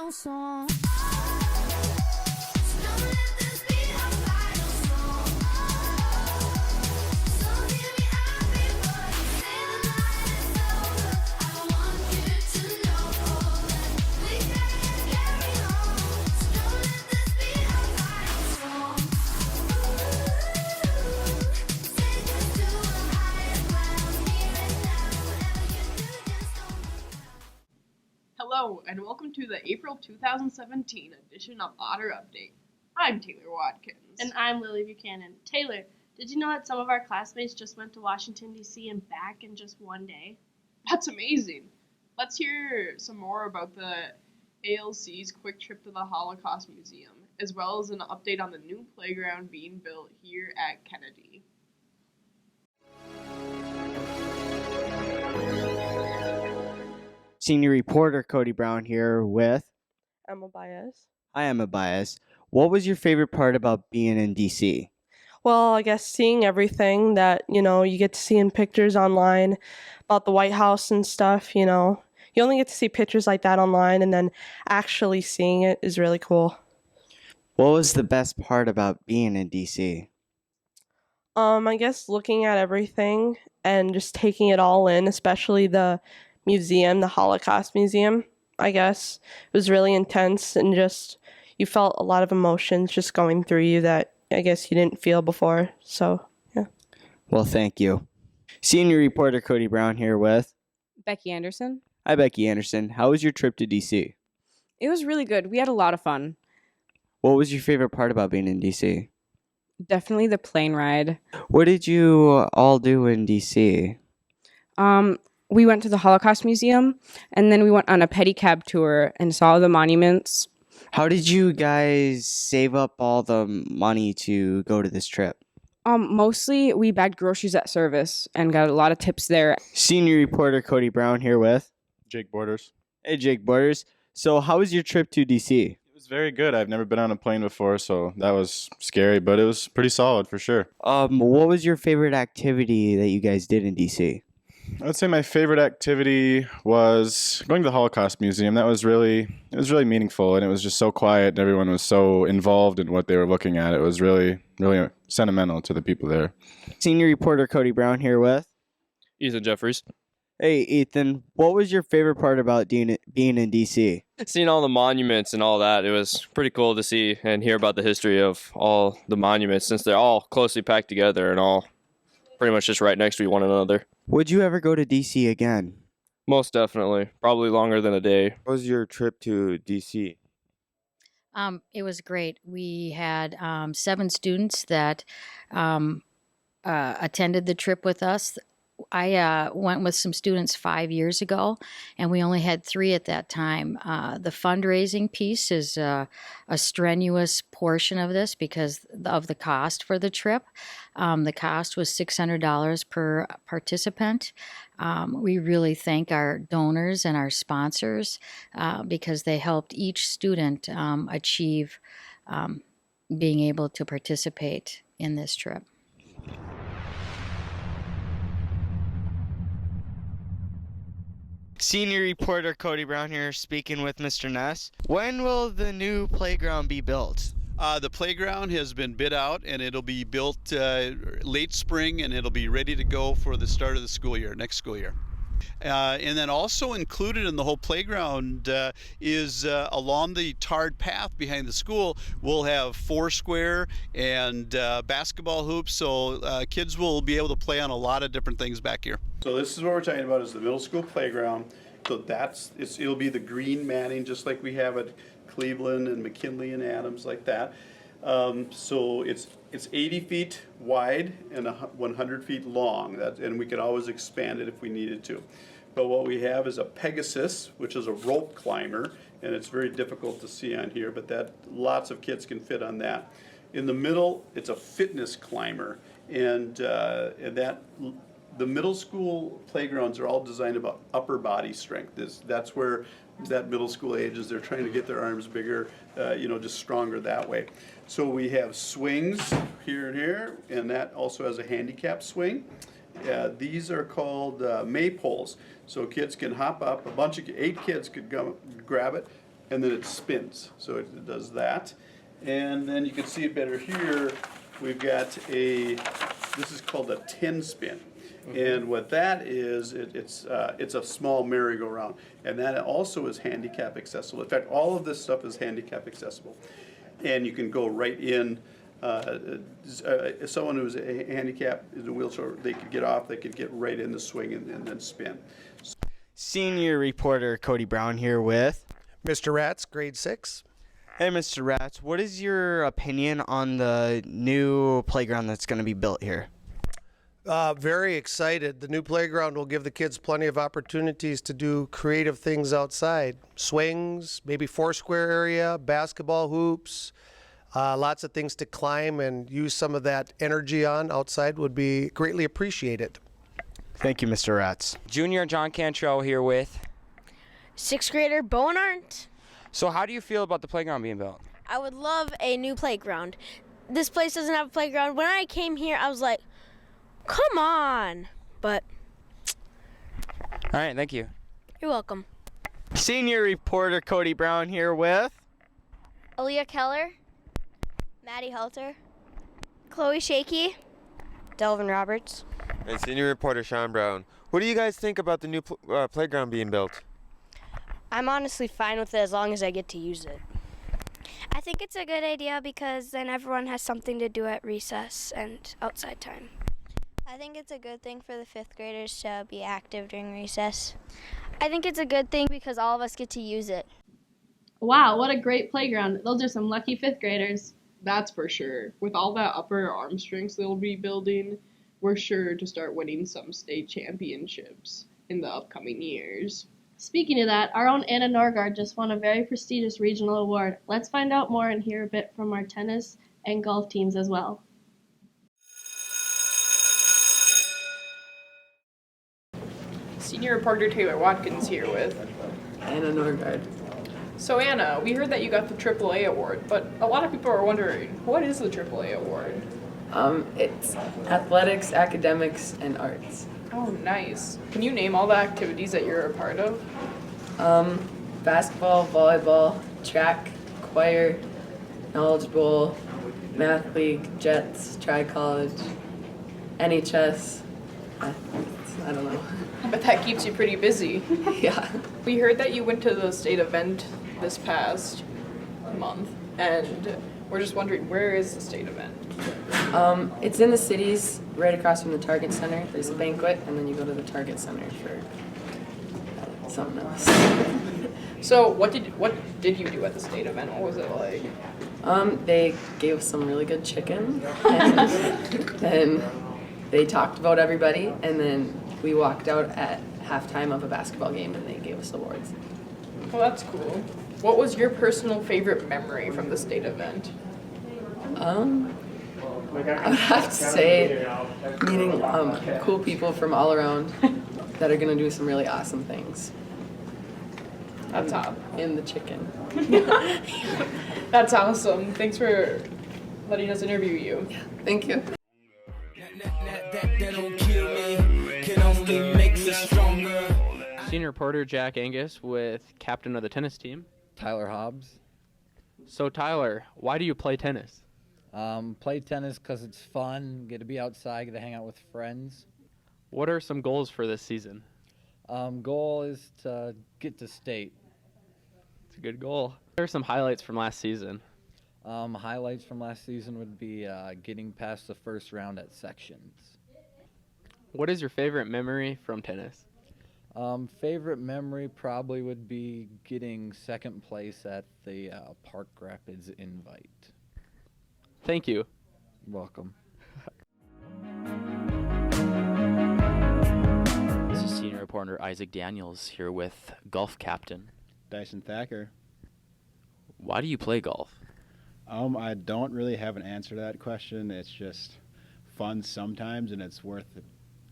vital song. Hello, and welcome to the April 2017 edition of Otter Update. I'm Taylor Watkins. And I'm Lily Buchanan. Taylor, did you know that some of our classmates just went to Washington, D.C. and back in just one day? That's amazing. Let's hear some more about the ALC's quick trip to the Holocaust Museum, as well as an update on the new playground being built here at Kennedy. Senior reporter Cody Brown here with Emma Baez. I am a bias. What was your favorite part about being in DC? Well, I guess seeing everything that, you get to see in pictures online about the White House and stuff, You only get to see pictures like that online, and then actually seeing it is really cool. What was the best part about being in DC? I guess looking at everything and just taking it all in, especially the museum, the Holocaust Museum, I guess. It was really intense, and just you felt a lot of emotions just going through you that I guess you didn't feel before. So, yeah. Well, thank you. Senior reporter Cody Brown here with Becky Anderson. Hi, Becky Anderson. How was your trip to DC? It was really good. We had a lot of fun. What was your favorite part about being in DC? Definitely the plane ride. What did you all do in DC? We went to the Holocaust Museum, and then we went on a pedicab tour and saw the monuments. How did you guys save up all the money to go to this trip? Mostly we bagged groceries at Service and got a lot of tips there. Senior reporter Cody Brown here with Jake Borders. Hey, Jake Borders. So how was your trip to DC? It was very good. I've never been on a plane before, so that was scary, but it was pretty solid for sure. What was your favorite activity that you guys did in DC? I would say my favorite activity was going to the Holocaust Museum. It was really meaningful, and it was just so quiet, and everyone was so involved in what they were looking at. It was really sentimental to the people there. Senior reporter Cody Brown here with Ethan Jeffries. Hey, Ethan, what was your favorite part about being in DC? Seeing all the monuments and all that, it was pretty cool to see and hear about the history of all the monuments, since they're all closely packed together and all pretty much just right next to one another. Would you ever go to DC again? Most definitely. Probably longer than a day. What was your trip to DC? It was great. We had 7 students that attended the trip with us. I went with some students 5 years ago, and we only had 3 at that time. The fundraising piece is a strenuous portion of this because of the cost for the trip. The cost was $600 per participant. We really thank our donors and our sponsors because they helped each student achieve being able to participate in this trip. Senior reporter Cody Brown here speaking with Mr. Ness. When will the new playground be built? The playground has been bid out, and it'll be built late spring, and it'll be ready to go for the start of the school year, next school year. And then also included in the whole playground is along the tarred path behind the school, we'll have Foursquare and basketball hoops, so kids will be able to play on a lot of different things back here. So this is what we're talking about, is the middle school playground. So it'll be the green matting, just like we have at Cleveland and McKinley and Adams, like that. So it's 80 feet wide and 100 feet long, and we could always expand it if we needed to. But what we have is a Pegasus, which is a rope climber, and it's very difficult to see on here, but lots of kids can fit on that. In the middle, it's a fitness climber, and the middle school playgrounds are all designed about upper body strength. That's where that middle school age is. They're trying to get their arms bigger, just stronger that way. So we have swings here and here, and that also has a handicap swing. These are called maypoles. So kids can hop up. 8 kids could go grab it, and then it spins. So it does that. And then you can see it better here. We've got this is called a 10 spin. And what that is, it's a small merry-go-round. And that also is handicap accessible. In fact, all of this stuff is handicap accessible. And you can go right in. Someone who's a handicap in a wheelchair, they could get off, they could get right in the swing and then spin. Senior reporter Cody Brown here with Mr. Ratz, grade 6. Hey, Mr. Ratz, what is your opinion on the new playground that's going to be built here? Very excited. The new playground will give the kids plenty of opportunities to do creative things outside. Swings, maybe foursquare area, basketball hoops, lots of things to climb and use some of that energy on outside would be greatly appreciated. Thank you, Mr. Ratz. Junior John Cantrell here with 6th grader Bowen Arndt. So how do you feel about the playground being built? I would love a new playground. This place doesn't have a playground. When I came here, I was like, come on. But all right, thank you. You're welcome. Senior reporter Cody Brown here with Aaliyah Keller, Maddie Halter, Chloe Shaky, Delvin Roberts, and senior reporter Sean Brown. What do you guys think about the new playground being built? I'm honestly fine with it as long as I get to use it. I think it's a good idea because then everyone has something to do at recess and outside time. I think it's a good thing for the 5th graders to be active during recess. I think it's a good thing because all of us get to use it. Wow, what a great playground. Those are some lucky 5th graders. That's for sure. With all that upper arm strength they'll be building, we're sure to start winning some state championships in the upcoming years. Speaking of that, our own Anna Norgard just won a very prestigious regional award. Let's find out more and hear a bit from our tennis and golf teams as well. Senior reporter Taylor Watkins here with Anna Norgard. So Anna, we heard that you got the AAA award, but a lot of people are wondering, what is the AAA award? It's athletics, academics, and arts. Oh, nice. Can you name all the activities that you're a part of? Basketball, volleyball, track, choir, knowledge bowl, math league, Jets, tri-college, NHS. I don't know. But that keeps you pretty busy. Yeah. We heard that you went to the state event this past month, and we're just wondering, where is the state event? It's in the cities, right across from the Target Center. There's a banquet, and then you go to the Target Center for something else. So what did you do at the state event? What was it like? They gave us some really good chicken, and then they talked about everybody, and then we walked out at halftime of a basketball game, and they gave us awards. Well, that's cool. What was your personal favorite memory from the state event? I have to say, meeting cool people from all around that are going to do some really awesome things. That's awesome. And the chicken. That's awesome. Thanks for letting us interview you. Yeah, thank you. Senior reporter Jack Angus with captain of the tennis team, Tyler Hobbs. So Tyler, why do you play tennis? Play tennis because it's fun, get to be outside, get to hang out with friends. What are some goals for this season? Goal is to get to state. It's a good goal. What are some highlights from last season? Highlights from last season would be getting past the first round at sections. What is your favorite memory from tennis? Favorite memory probably would be getting second place at the Park Rapids Invite. Thank you. You're welcome. This is senior reporter Isaac Daniels here with golf captain Dyson Thacker. Why do you play golf? I don't really have an answer to that question. It's just fun sometimes, and it's worth it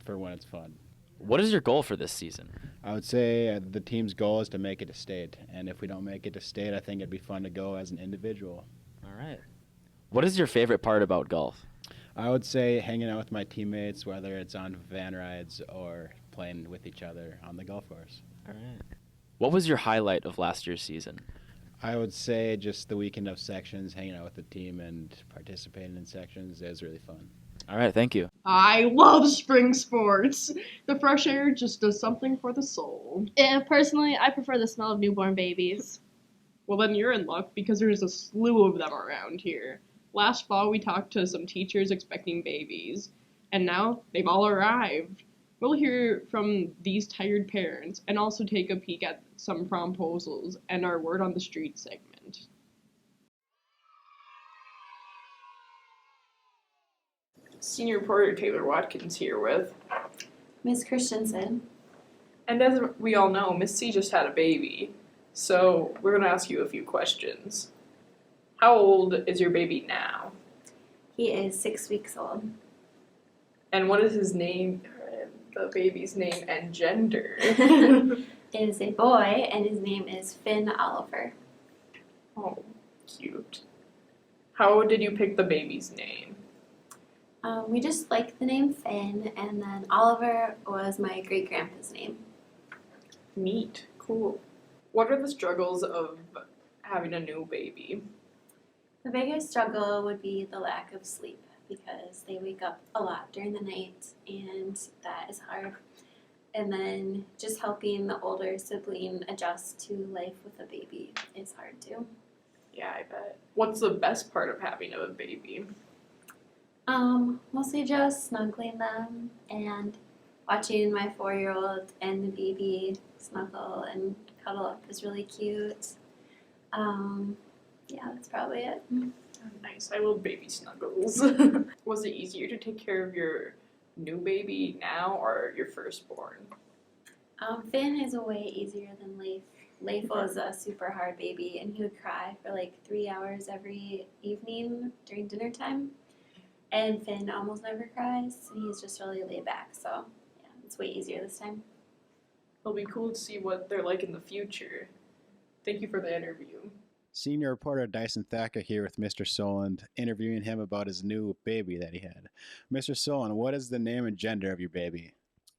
for when it's fun. What is your goal for this season? I would say the team's goal is to make it to state, and if we don't make it to state, I think it'd be fun to go as an individual. All right. What is your favorite part about golf? I would say hanging out with my teammates, whether it's on van rides or playing with each other on the golf course. All right. What was your highlight of last year's season? I would say just the weekend of sections, hanging out with the team and participating in sections is really fun. All right, thank you. I love spring sports. The fresh air just does something for the soul. And personally, I prefer the smell of newborn babies. Well, then you're in luck because there's a slew of them around here. Last fall, we talked to some teachers expecting babies, and now they've all arrived. We'll hear from these tired parents and also take a peek at some promposals and our word on the street segment. Senior reporter Taylor Watkins here with Miss Christensen. And as we all know, Miss C just had a baby, so we're going to ask you a few questions. How old is your baby now? He is 6 weeks old. And what is his name, the baby's name and gender? It is a boy, and his name is Finn Oliver. Oh, cute. How did you pick the baby's name? We just liked the name Finn, and then Oliver was my great-grandpa's name. Neat. Cool. What are the struggles of having a new baby? The biggest struggle would be the lack of sleep, because they wake up a lot during the night, and that is hard. And then just helping the older sibling adjust to life with a baby is hard too. Yeah, I bet. What's the best part of having a baby? Mostly just snuggling them and watching my 4-year-old and the baby snuggle and cuddle up is really cute. Yeah, that's probably it. Nice. I love baby snuggles. Was it easier to take care of your new baby now or your firstborn? Finn is way easier than Leif. Leif was a super hard baby, and he would cry for like 3 hours every evening during dinner time. And Finn almost never cries, and he's just really laid back. So, yeah, it's way easier this time. It'll be cool to see what they're like in the future. Thank you for the interview. Senior reporter Dyson Thacker here with Mr. Soland, interviewing him about his new baby that he had. Mr. Soland, what is the name and gender of your baby?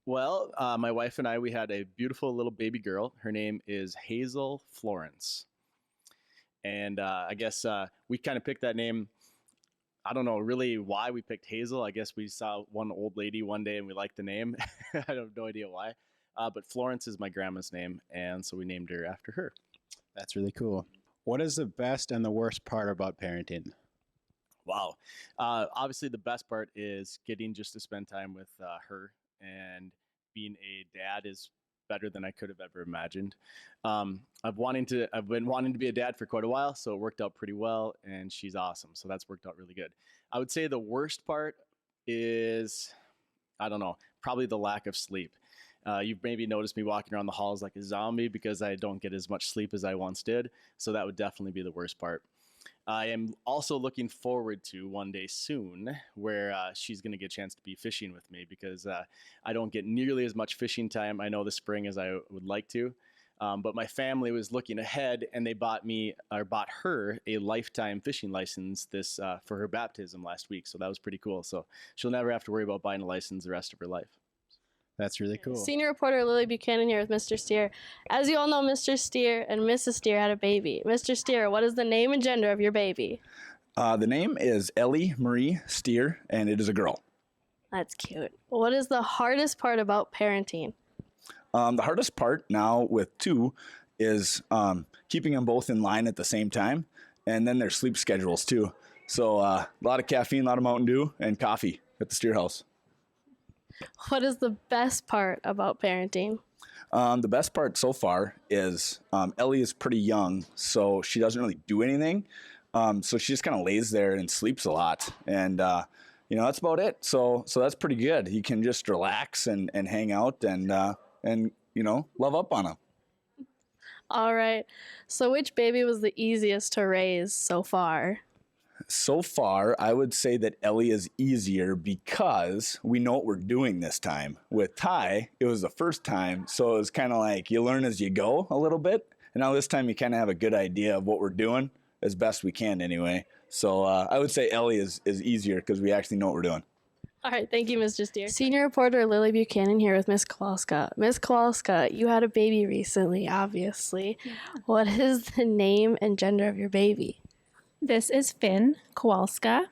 Well, my wife and I, we had a beautiful little baby girl. Her name is Hazel Florence. And I guess we kind of picked that name. I don't know really why we picked Hazel. I guess we saw one old lady one day and we liked the name. I have no idea why. But Florence is my grandma's name, and so we named her after her. That's really cool. What is the best and the worst part about parenting? Wow. Obviously, the best part is getting just to spend time with her, and being a dad is better than I could have ever imagined. I've been wanting to be a dad for quite a while, so it worked out pretty well, and she's awesome. So that's worked out really good. I would say the worst part is, I don't know, probably the lack of sleep. You've maybe noticed me walking around the halls like a zombie because I don't get as much sleep as I once did. So that would definitely be the worst part. I am also looking forward to one day soon where she's going to get a chance to be fishing with me because I don't get nearly as much fishing time, I know, this spring as I would like to. But my family was looking ahead, and they bought her a lifetime fishing license for her baptism last week. So that was pretty cool. So she'll never have to worry about buying a license the rest of her life. That's really cool. Senior reporter Lily Buchanan here with Mr. Steer. As you all know, Mr. Steer and Mrs. Steer had a baby. Mr. Steer, what is the name and gender of your baby? The name is Ellie Marie Steer, and it is a girl. That's cute. What is the hardest part about parenting? The hardest part now with two is keeping them both in line at the same time, and then their sleep schedules too. So a lot of caffeine, a lot of Mountain Dew, and coffee at the Steer house. What is the best part about parenting? The best part so far is Ellie is pretty young, so she doesn't really do anything. So she just kind of lays there and sleeps a lot. And, that's about it. So that's pretty good. You can just relax and hang out and love up on them. All right. So which baby was the easiest to raise so far? So far, I would say that Ellie is easier because we know what we're doing this time. With Ty, it was the first time, so it was kind of like you learn as you go a little bit. And now this time you kind of have a good idea of what we're doing as best we can anyway. So I would say Ellie is easier because we actually know what we're doing. All right, thank you, Mr. Steer. Senior reporter Lily Buchanan here with Miss Kowalska. Miss Kowalska, you had a baby recently, obviously. Yeah. What is the name and gender of your baby? This is Finn Kowalska,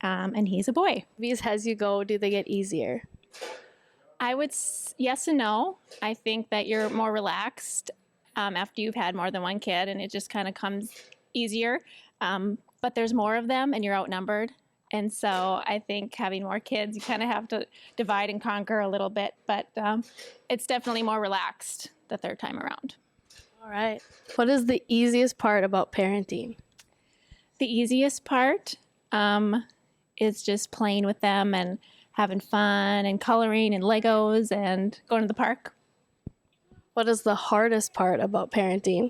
and he's a boy. As you go, do they get easier? I would yes and no. I think that you're more relaxed after you've had more than one kid, and it just kind of comes easier. But there's more of them, and you're outnumbered. And so I think having more kids, you kind of have to divide and conquer a little bit. But it's definitely more relaxed the third time around. All right. What is the easiest part about parenting? The easiest part is just playing with them and having fun and coloring and Legos and going to the park. What is the hardest part about parenting?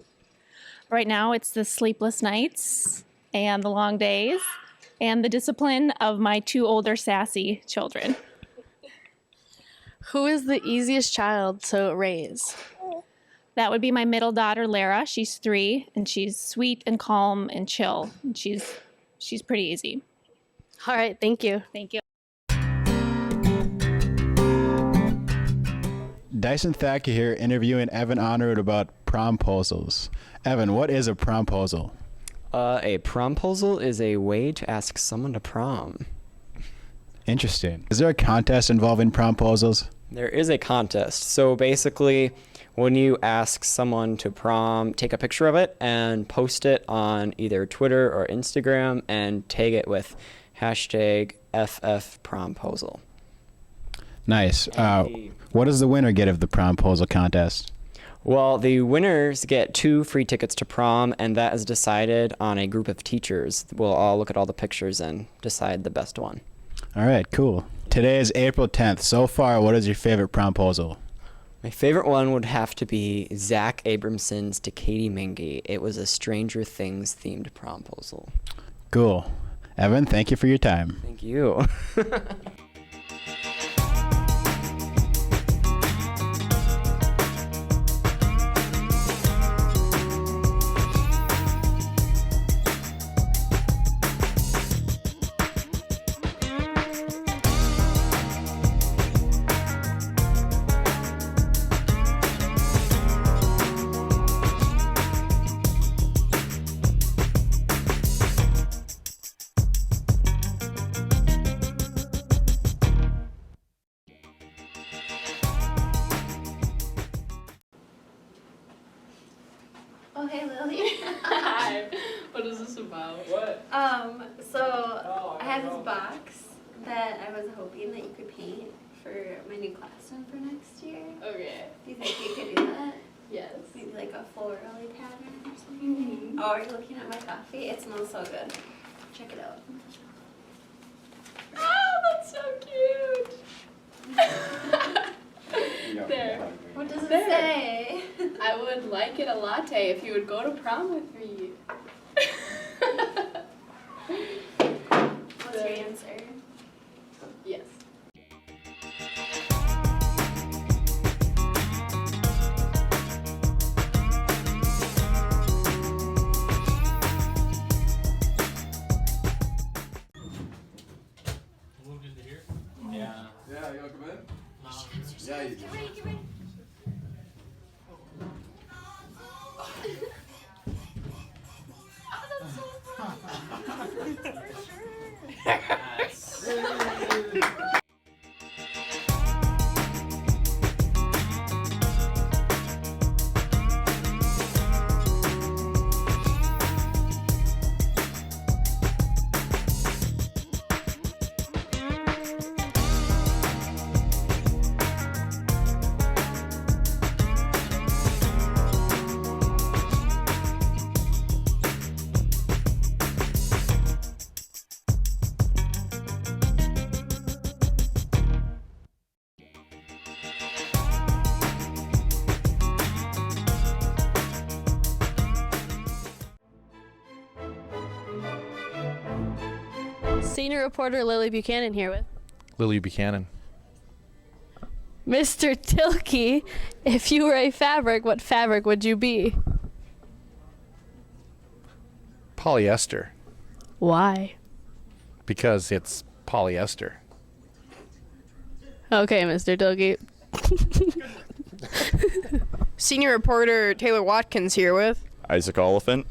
Right now, it's the sleepless nights and the long days and the discipline of my 2 older sassy children. Who is the easiest child to raise? That would be my middle daughter, Lara. She's 3, and she's sweet and calm and chill. And she's pretty easy. All right, thank you. Thank you. Dyson Thacker here interviewing Evan Honorwood about promposals. Evan, what is a promposal? A promposal is a way to ask someone to prom. Interesting. Is there a contest involving promposals? There is a contest. So basically, when you ask someone to prom, take a picture of it and post it on either Twitter or Instagram and tag it with hashtag #FFPromposal. Nice. What does the winner get of the promposal contest? Well, the winners get 2 free tickets to prom, and that is decided on a group of teachers. We'll all look at all the pictures and decide the best one. All right, cool. Today is April 10th. So far, what is your favorite promposal? My favorite one would have to be Zach Abramson's to Katie Mingy. It was a Stranger Things themed promposal. Cool. Evan, thank you for your time. Thank you. Oh, hey, Lily. Hi. What is this about? What? So I have this box that I was hoping that you could paint for my new classroom for next year. Okay. Do you think you could do that? Yes. Maybe like a florally pattern or something? Oh, are you looking at my coffee? It smells so good. Check it out. Oh, that's so cute. There. What does it There. say? I would like it a latte if you would go to prom with me. What's your answer? Yes. Yeah. Yeah, you want to come in? Yeah, you do. Get ready, get ready. Senior reporter Lily Buchanan here with Lily Buchanan. Mr. Tilkey. If you were a fabric, what fabric would you be? Polyester, Why? because it's polyester. Okay, Mr. Doggy. Senior reporter Taylor Watkins here with. Isaac Oliphant.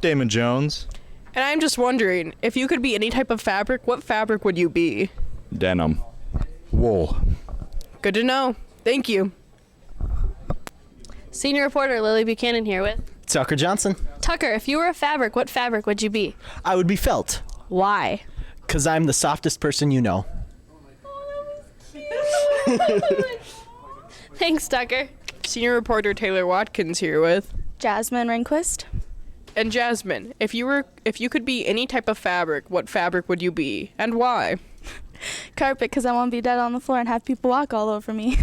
Damon Jones. And I'm just wondering, if you could be any type of fabric, what fabric would you be? Denim. Wool. Good to know. Thank you. Senior reporter Lily Buchanan here with. Tucker Johnson. Tucker, if you were a fabric, what fabric would you be? I would be felt. Why? Because I'm the softest person you know. Thanks, Tucker. Senior reporter Taylor Watkins here with. Jasmine Rehnquist. And Jasmine, if you could be any type of fabric, what fabric would you be, and why? Carpet, because I want to be dead on the floor and have people walk all over me.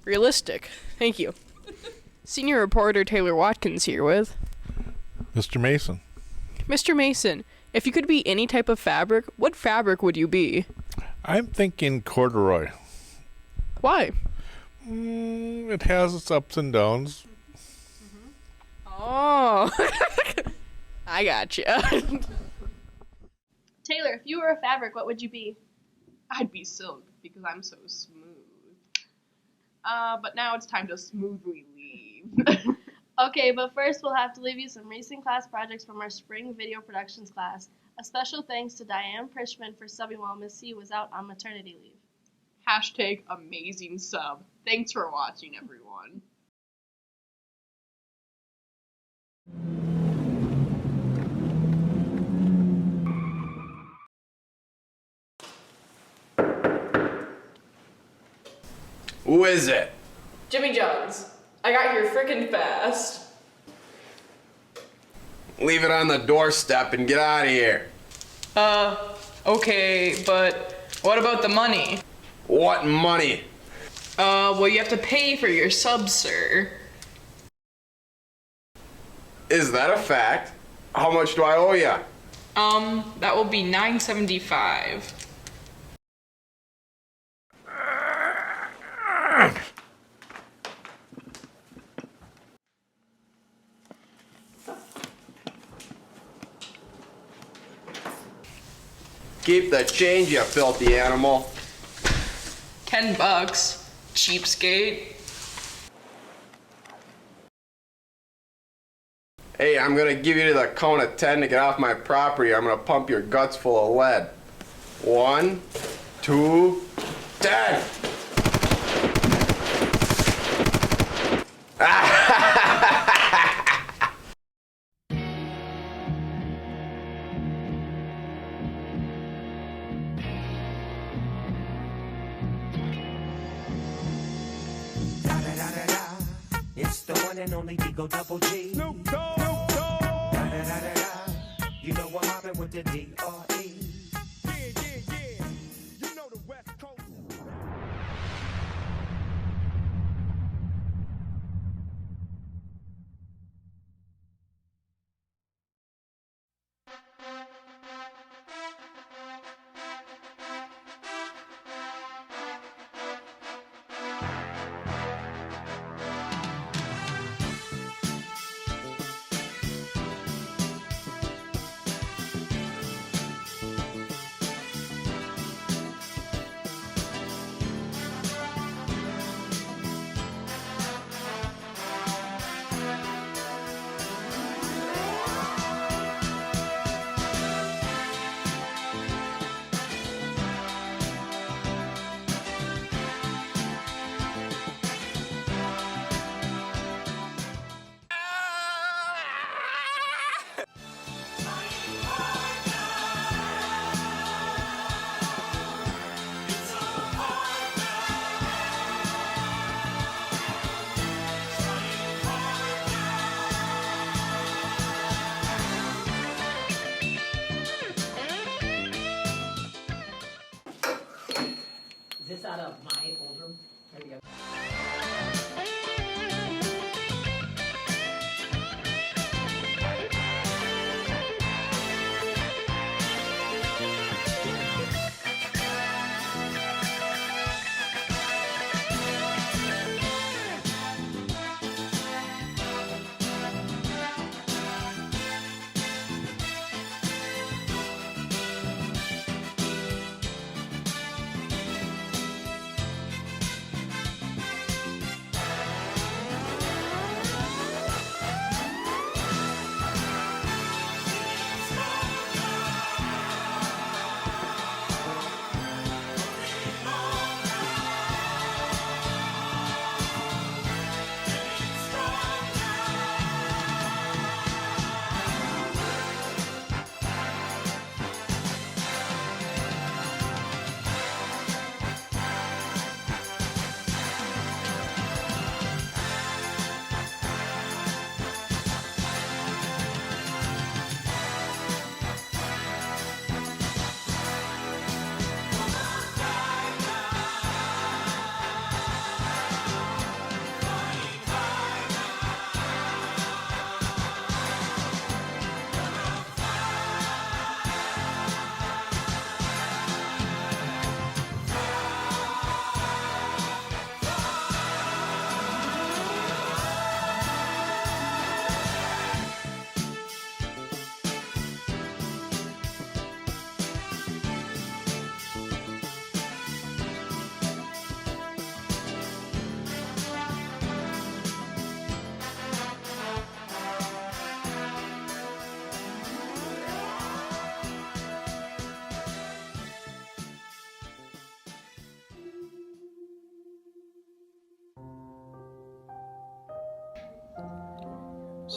Realistic. Thank you. Senior reporter Taylor Watkins here with. Mr. Mason. Mr. Mason, if you could be any type of fabric, what fabric would you be? I'm thinking corduroy. Why? It has its ups and downs. Oh, I gotcha. Taylor, if you were a fabric, what would you be? I'd be silk because I'm so smooth. But now it's time to smoothly leave. Okay, but first we'll have to leave you some recent class projects from our spring video productions class. A special thanks to Diane Prishman for subbing while Miss C was out on maternity leave. Hashtag amazing sub. Thanks for watching, everyone. Who is it? Jimmy Jones, I got here frickin' fast. Leave it on the doorstep and get out of here. Okay, but what about the money? What money? Well, you have to pay for your sub, sir. Is that a fact? How much do I owe ya? That will be $9.75. Keep the change, you filthy animal. $10, cheapskate. Hey, I'm gonna give you the count of 10 to get off my property. I'm gonna pump your guts full of lead. 1, 2, 10! It's the one and only Digo Double G. Snoop Dogg. You know what happened with the D.R.E. Yeah. You know the West Coast. Is this out of my old room? Or the other?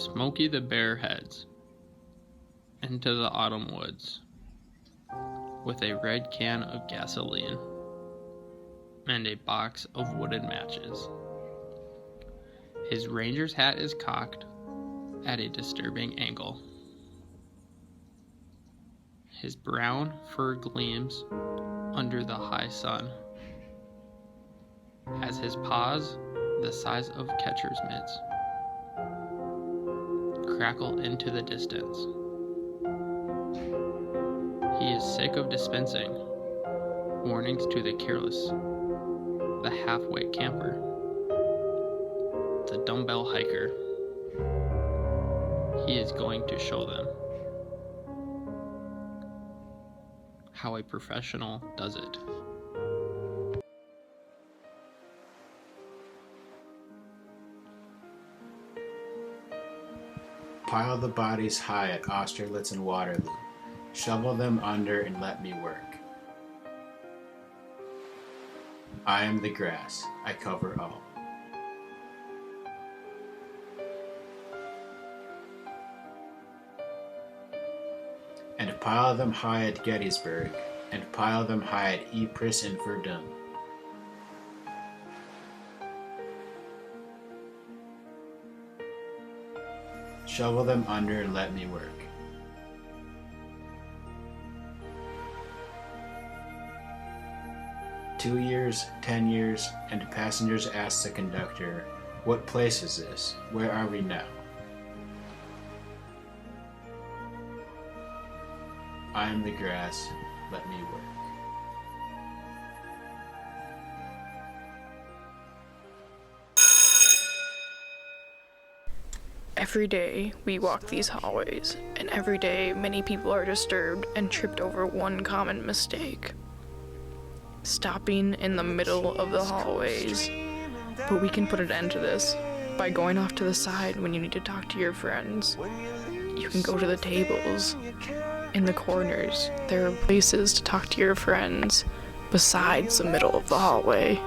Smokey the Bear heads into the autumn woods with a red can of gasoline and a box of wooden matches. His ranger's hat is cocked at a disturbing angle. His brown fur gleams under the high sun as his paws, the size of catcher's mitts, crackle into the distance. He is sick of dispensing warnings to the careless, the halfway camper, the dumbbell hiker. He is going to show them how a professional does it. Pile the bodies high at Austerlitz and Waterloo. Shovel them under and let me work. I am the grass, I cover all. And pile them high at Gettysburg, and pile them high at Ypres and Verdun. Shovel them under and let me work. "2 years, 10 years, and passengers ask the conductor, 'What place is this? Where are we now?' I am the grass, let me work." Every day we walk these hallways, and every day many people are disturbed and tripped over one common mistake: stopping in the middle of the hallways. But we can put an end to this by going off to the side when you need to talk to your friends. You can go to the tables. In the corners, there are places to talk to your friends besides the middle of the hallway.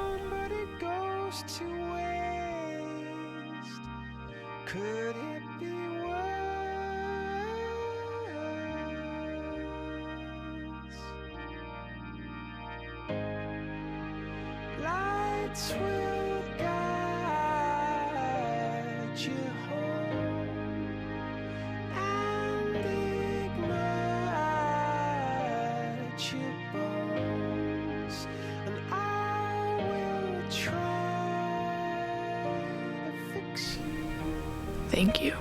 Lights will guide you home and ignite your bones, and I will try to fix you. Thank you.